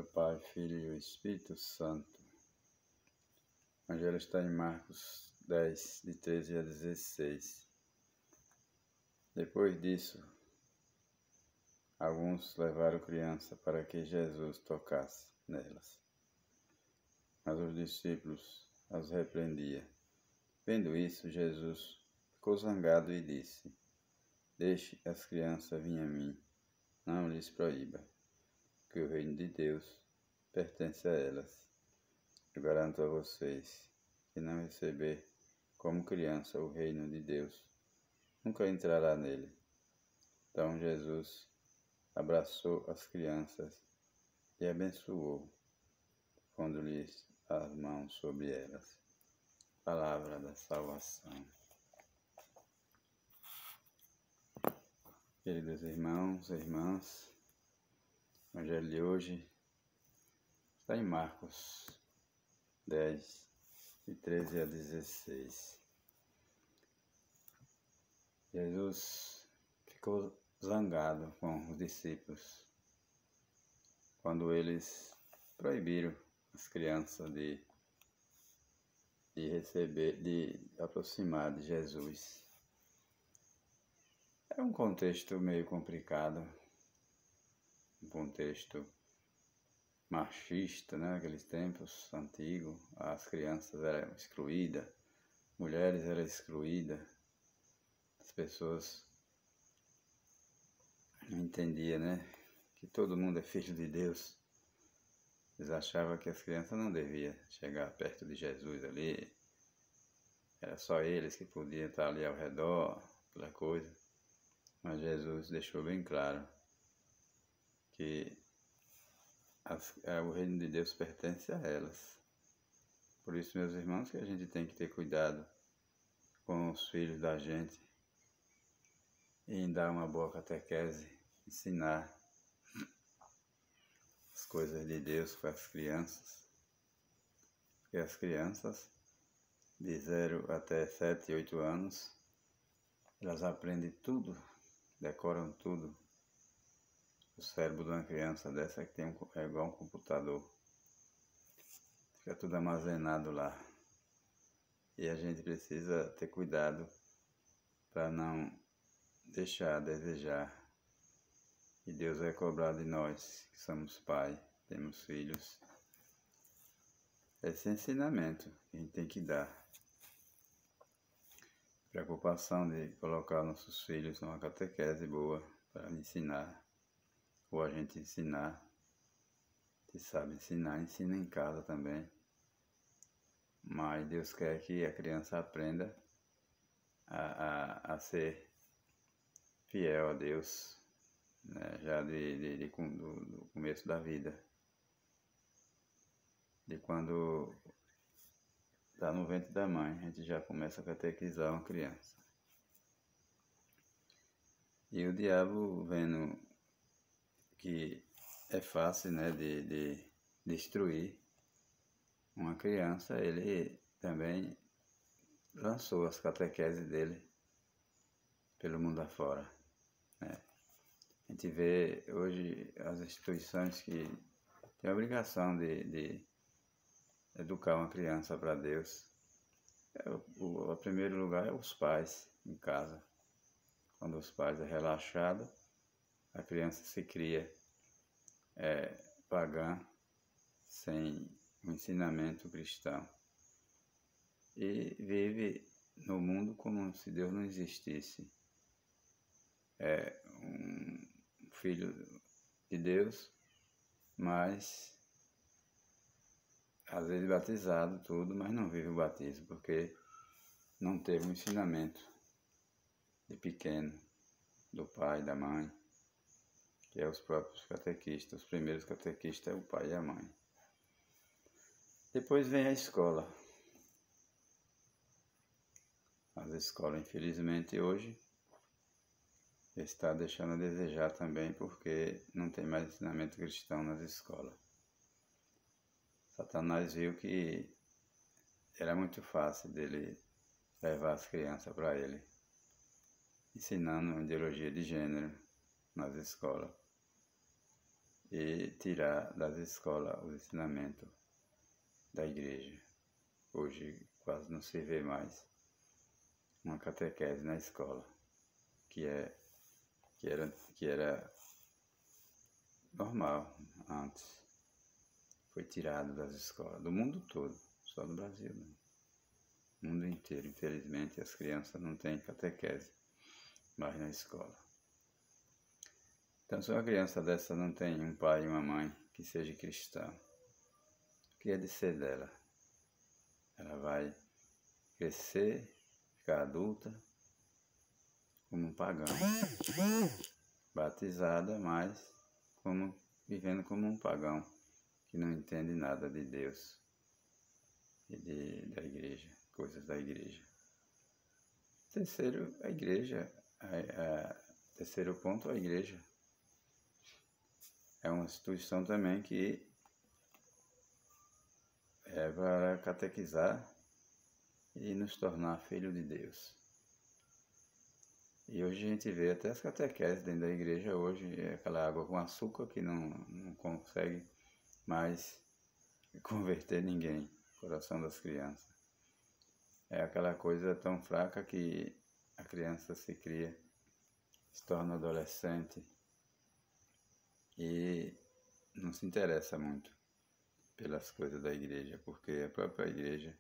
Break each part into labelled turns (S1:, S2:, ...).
S1: do Pai, Filho e Espírito Santo. O Evangelho está em Marcos 10, de 13 a 16. Depois disso, alguns levaram criança para que Jesus tocasse nelas. Mas os discípulos as repreendiam. Vendo isso, Jesus ficou zangado e disse: Deixe as crianças vir a mim, não lhes proíba, que o reino de Deus pertence a elas. Eu garanto a vocês que não receber como criança o reino de Deus nunca entrará nele. Então Jesus abraçou as crianças e abençoou, pondo-lhes as mãos sobre elas. Palavra da salvação. Queridos irmãos e irmãs, o Evangelho de hoje está em Marcos 10, de 13 a 16. Jesus ficou zangado com os discípulos quando eles proibiram as crianças de aproximar de Jesus. É um contexto meio complicado, um contexto machista, né? Naqueles tempos antigos, as crianças eram excluídas, mulheres eram excluídas, as pessoas não entendiam, né? Que todo mundo é filho de Deus. Eles achavam que as crianças não deviam chegar perto de Jesus ali, era só eles que podiam estar ali ao redor, aquela coisa. Mas Jesus deixou bem claro que o reino de Deus pertence a elas. Por isso, meus irmãos, que a gente tem que ter cuidado com os filhos da gente e em dar uma boa catequese, ensinar as coisas de Deus para as crianças. Porque as crianças de 0 até 7, 8 anos, elas aprendem tudo, decoram tudo. O cérebro de uma criança dessa que é igual um computador. Fica tudo armazenado lá. E a gente precisa ter cuidado para não deixar a desejar. E Deus vai cobrar de nós, que somos pais, temos filhos. Esse ensinamento que a gente tem que dar. Preocupação de colocar nossos filhos numa catequese boa para ensinar. Ou a gente ensinar, se sabe ensinar, ensina em casa também. Mas Deus quer que a criança aprenda a ser fiel a Deus, né? Já do começo da vida. De quando está no ventre da mãe, a gente já começa a catequizar uma criança. E o diabo, vendo que é fácil, né, de destruir uma criança, ele também lançou as catequeses dele pelo mundo afora, né? A gente vê hoje as instituições que têm a obrigação de educar uma criança para Deus. O primeiro lugar é os pais em casa. Quando os pais é relaxado, a criança se cria pagã, sem um ensinamento cristão. E vive no mundo como se Deus não existisse. É um filho de Deus, mas às vezes batizado, tudo, mas não vive o batismo, porque não teve um ensinamento de pequeno, do pai, da mãe, que é os próprios catequistas. Os primeiros catequistas é o pai e a mãe. Depois vem a escola. As escolas, infelizmente, hoje está deixando a desejar também, porque não tem mais ensinamento cristão nas escolas. Satanás viu que era muito fácil dele levar as crianças para ele, ensinando ideologia de gênero nas escolas. e tirar das escolas os ensinamentos da igreja. Hoje quase não se vê mais uma catequese na escola, que era normal antes. Foi tirado das escolas, do mundo todo, só do Brasil não. O mundo inteiro, infelizmente, as crianças não têm catequese mais na escola. Então, se uma criança dessa não tem um pai e uma mãe que seja cristão, o que é de ser dela? Ela vai crescer, ficar adulta, como um pagão, batizada, mas vivendo como um pagão, que não entende nada de Deus e da igreja, coisas da igreja. Terceiro, a igreja. Terceiro ponto, a igreja. É uma instituição também que é para catequizar e nos tornar filho de Deus. E hoje a gente vê até as catequeses dentro da igreja hoje, é aquela água com açúcar que não consegue mais converter ninguém, o coração das crianças. É aquela coisa tão fraca que a criança se cria, se torna adolescente e não se interessa muito pelas coisas da igreja, porque a própria igreja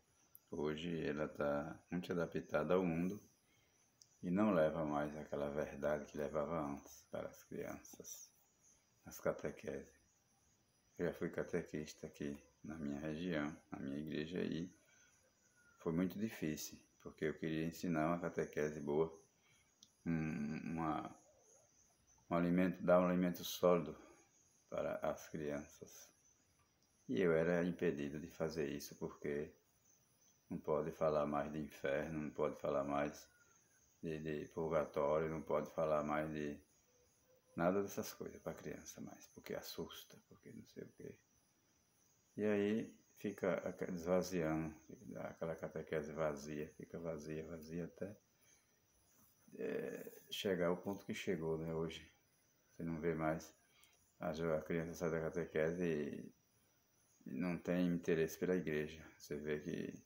S1: hoje ela está muito adaptada ao mundo e não leva mais aquela verdade que levava antes para as crianças, as catequeses. Eu já fui catequista aqui na minha região, na minha igreja, e foi muito difícil, porque eu queria ensinar uma catequese boa, dar um alimento sólido para as crianças. E eu era impedido de fazer isso, porque não pode falar mais de inferno, não pode falar mais de purgatório, não pode falar mais de nada dessas coisas para criança mais, porque assusta, porque não sei o quê. E aí fica esvaziando, aquela catequese vazia, fica vazia até chegar ao ponto que chegou, né, hoje. Você não vê mais, a criança sai da catequese e não tem interesse pela igreja. Você vê que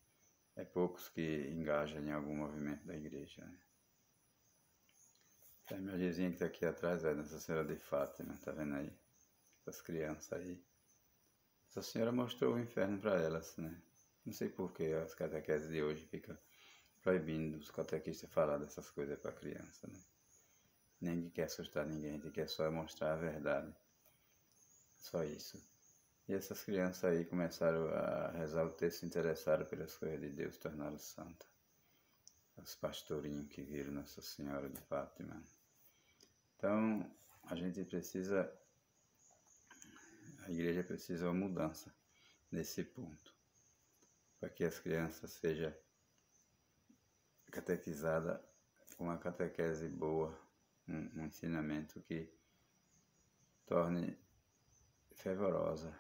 S1: é poucos que engajam em algum movimento da igreja, né? A minha vizinha que está aqui atrás é Nossa Senhora de Fátima, tá vendo aí? Essas crianças aí. Essa senhora mostrou o inferno para elas, né? Não sei por que as catequeses de hoje ficam proibindo os catequistas falar dessas coisas para criança, né? Ninguém quer assustar ninguém, a gente quer só mostrar a verdade. Só isso. E essas crianças aí começaram a rezar o texto, se interessaram pelas coisas de Deus, tornaram santa. Os pastorinhos que viram Nossa Senhora de Fátima. Então, a igreja precisa de uma mudança nesse ponto, para que as crianças sejam catequizadas com uma catequese boa, um ensinamento que torne fervorosa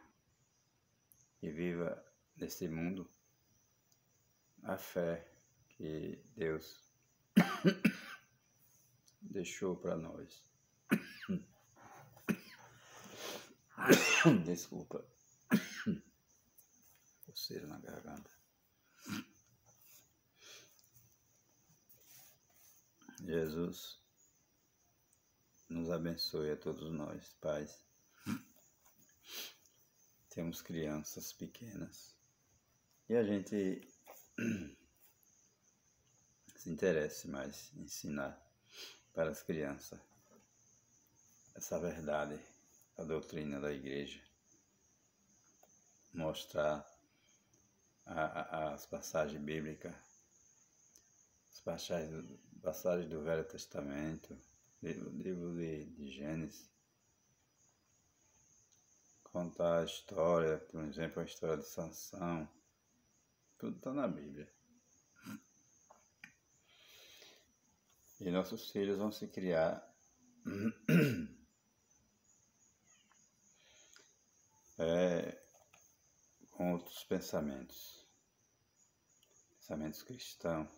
S1: e viva nesse mundo a fé que Deus deixou para nós. Desculpa. Coceira na garganta. Jesus nos abençoe a todos nós, pais. Temos crianças pequenas e a gente se interesse mais em ensinar para as crianças essa verdade, a doutrina da igreja, mostrar as passagens bíblicas, as passagens do Velho Testamento, livro de Gênesis, contar a história, por exemplo, a história de Sansão, tudo está na Bíblia. E nossos filhos vão se criar com outros pensamentos cristãos,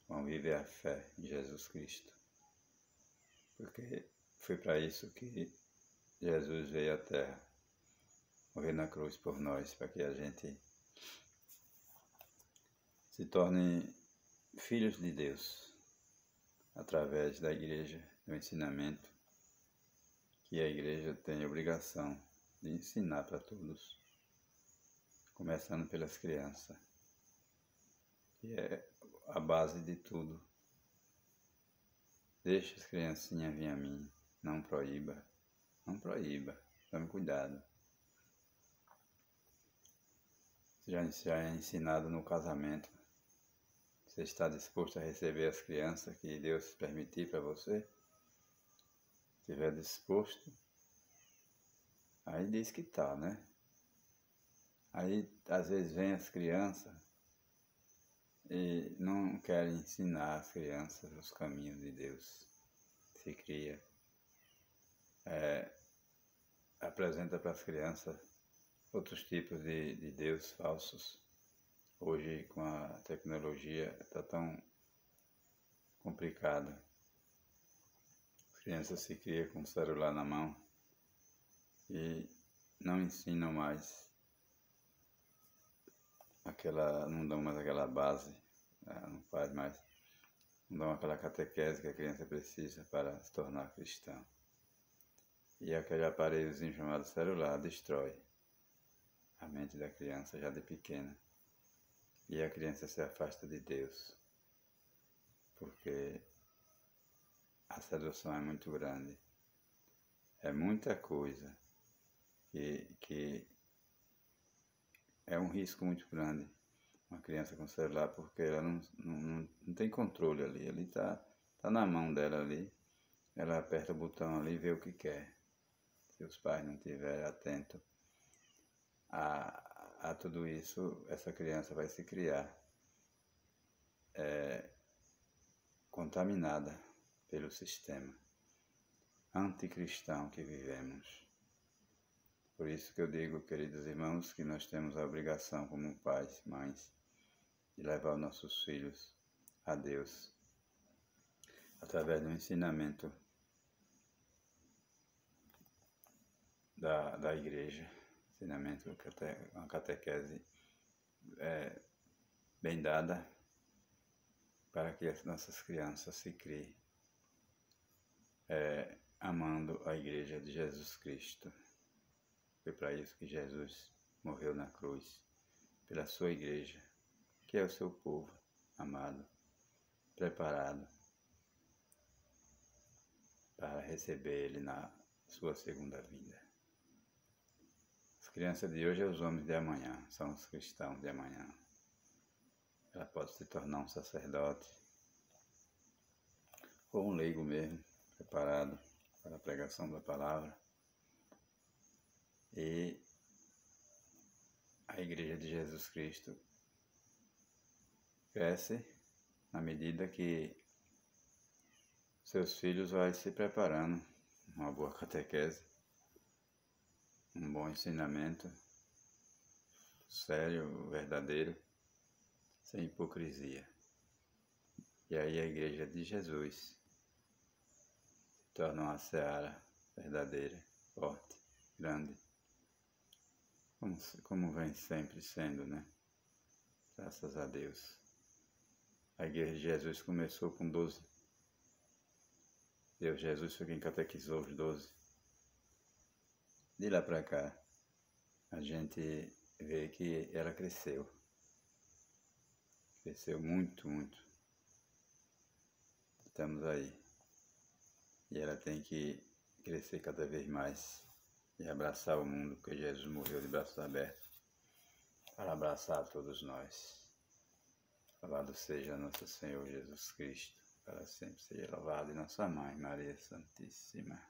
S1: vão viver a fé em Jesus Cristo, porque foi para isso que Jesus veio à Terra, morrer na cruz por nós, para que a gente se torne filhos de Deus, através da igreja, do ensinamento, que a igreja tem a obrigação de ensinar para todos, começando pelas crianças, que é a base de tudo. Deixa as criancinhas vir a mim, não proíba, tome cuidado. Já é ensinado no casamento. Você está disposto a receber as crianças que Deus permitir para você? Se estiver disposto, aí diz que tá, né? Aí às vezes vem as crianças e não querem ensinar as crianças os caminhos de Deus. Se cria, apresenta para as crianças outros tipos de Deus falsos. Hoje, com a tecnologia, está tão complicado. As crianças se criam com o celular na mão e não ensinam mais não dão mais aquela base, não faz mais, não dão aquela catequese que a criança precisa para se tornar cristã. E aquele aparelhozinho chamado celular destrói a mente da criança já de pequena. E a criança se afasta de Deus, porque a sedução é muito grande. É muita coisa que é um risco muito grande. Uma criança com celular, porque ela não tem controle ali. Ali tá na mão dela ali. Ela aperta o botão ali e vê o que quer. Se os pais não estiverem atentos a tudo isso, essa criança vai se criar contaminada pelo sistema anticristão que vivemos. Por isso que eu digo, queridos irmãos, que nós temos a obrigação como pais, mães, de levar os nossos filhos a Deus, através do ensinamento da igreja, ensinamento, uma catequese bem dada, para que as nossas crianças se criem amando a igreja de Jesus Cristo. Foi para isso que Jesus morreu na cruz, pela sua igreja, que é o seu povo amado, preparado para receber ele na sua segunda vinda. As crianças de hoje são os homens de amanhã, são os cristãos de amanhã. Ela pode se tornar um sacerdote ou um leigo mesmo, preparado para a pregação da palavra. E a Igreja de Jesus Cristo cresce na medida que seus filhos vão se preparando, uma boa catequese, um bom ensinamento, sério, verdadeiro, sem hipocrisia. E aí a Igreja de Jesus se torna uma seara verdadeira, forte, grande, como vem sempre sendo, né? Graças a Deus. A Igreja de Jesus começou com 12. Jesus foi quem catequizou os 12. De lá para cá, a gente vê que ela cresceu. Cresceu muito, muito. Estamos aí. E ela tem que crescer cada vez mais e abraçar o mundo, porque Jesus morreu de braços abertos para abraçar a todos nós. Louvado seja nosso Senhor Jesus Cristo, para sempre seja louvado, e nossa Mãe, Maria Santíssima.